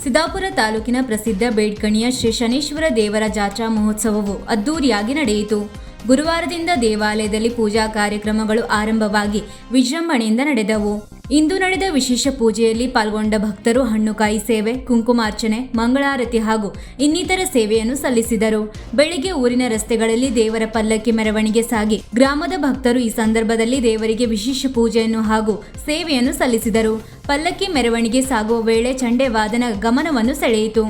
ಸಿದ್ದಾಪುರ ತಾಲೂಕಿನ ಪ್ರಸಿದ್ಧ ಬೇಡ್ಕಣಿಯ ಶ್ರೀ ಶನೀಶ್ವರ ದೇವರ ಜಾತ್ರಾ ಮಹೋತ್ಸವವು ಅದ್ದೂರಿಯಾಗಿ ನಡೆಯಿತು. ಗುರುವಾರದಿಂದ ದೇವಾಲಯದಲ್ಲಿ ಪೂಜಾ ಕಾರ್ಯಕ್ರಮಗಳು ಆರಂಭವಾಗಿ ವಿಜೃಂಭಣೆಯಿಂದ ನಡೆದವು. ಇಂದು ನಡೆದ ವಿಶೇಷ ಪೂಜೆಯಲ್ಲಿ ಪಾಲ್ಗೊಂಡ ಭಕ್ತರು ಹಣ್ಣುಕಾಯಿ ಸೇವೆ, ಕುಂಕುಮಾರ್ಚನೆ, ಮಂಗಳಾರತಿ ಹಾಗೂ ಇನ್ನಿತರ ಸೇವೆಯನ್ನು ಸಲ್ಲಿಸಿದರು. ಬೆಳಿಗ್ಗೆ ಊರಿನ ರಸ್ತೆಗಳಲ್ಲಿ ದೇವರ ಪಲ್ಲಕ್ಕಿ ಮೆರವಣಿಗೆ ಸಾಗಿ ಗ್ರಾಮದ ಭಕ್ತರು ಈ ಸಂದರ್ಭದಲ್ಲಿ ದೇವರಿಗೆ ವಿಶೇಷ ಪೂಜೆಯನ್ನು ಹಾಗೂ ಸೇವೆಯನ್ನು ಸಲ್ಲಿಸಿದರು. ಪಲ್ಲಕ್ಕಿ ಮೆರವಣಿಗೆ ಸಾಗುವ ವೇಳೆ ಚಂಡೆ ವಾದನ ಗಮನವನ್ನು ಸೆಳೆಯಿತು.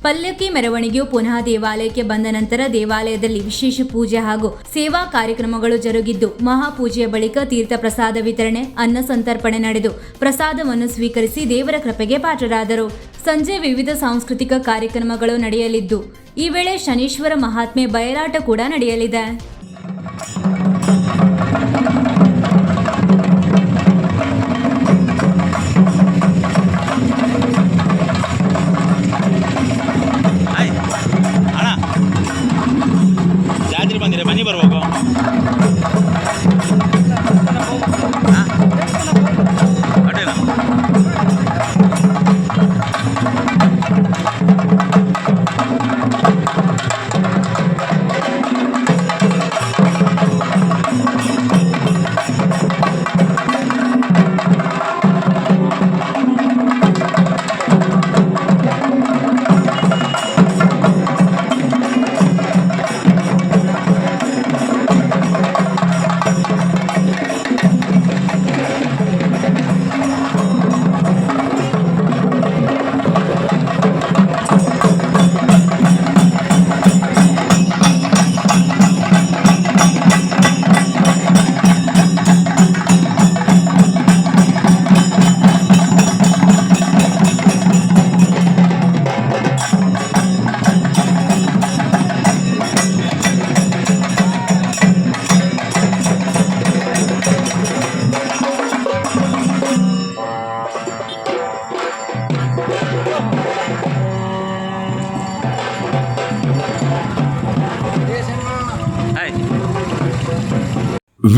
ಪಲ್ಲಕ್ಕಿ ಮೆರವಣಿಗೆಯು ಪುನಃ ದೇವಾಲಯಕ್ಕೆ ಬಂದ ನಂತರ ದೇವಾಲಯದಲ್ಲಿ ವಿಶೇಷ ಪೂಜೆ ಹಾಗೂ ಸೇವಾ ಕಾರ್ಯಕ್ರಮಗಳು ಜರುಗಿದ್ದು, ಮಹಾಪೂಜೆಯ ಬಳಿಕ ತೀರ್ಥ ಪ್ರಸಾದ ವಿತರಣೆ, ಅನ್ನ ಸಂತರ್ಪಣೆ ನಡೆದು ಪ್ರಸಾದವನ್ನು ಸ್ವೀಕರಿಸಿ ದೇವರ ಕೃಪೆಗೆ ಪಾತ್ರರಾದರು. ಸಂಜೆ ವಿವಿಧ ಸಾಂಸ್ಕೃತಿಕ ಕಾರ್ಯಕ್ರಮಗಳು ನಡೆಯಲಿದ್ದು, ಈ ವೇಳೆ ಶನೀಶ್ವರ ಮಹಾತ್ಮೆ ಬಯಲಾಟ ಕೂಡ ನಡೆಯಲಿದೆ. ಬಂದಿರ ಮನೆ ಬರ್ಬೇಕು.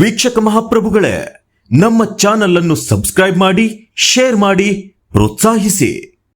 ವೀಕ್ಷಕ ಮಹಾಪ್ರಭುಗಳೇ, ನಮ್ಮ ಚಾನಲ್ ಅನ್ನು ಸಬ್ಸ್ಕ್ರೈಬ್ ಮಾಡಿ, ಶೇರ್ ಮಾಡಿ, ಪ್ರೋತ್ಸಾಹಿಸಿ.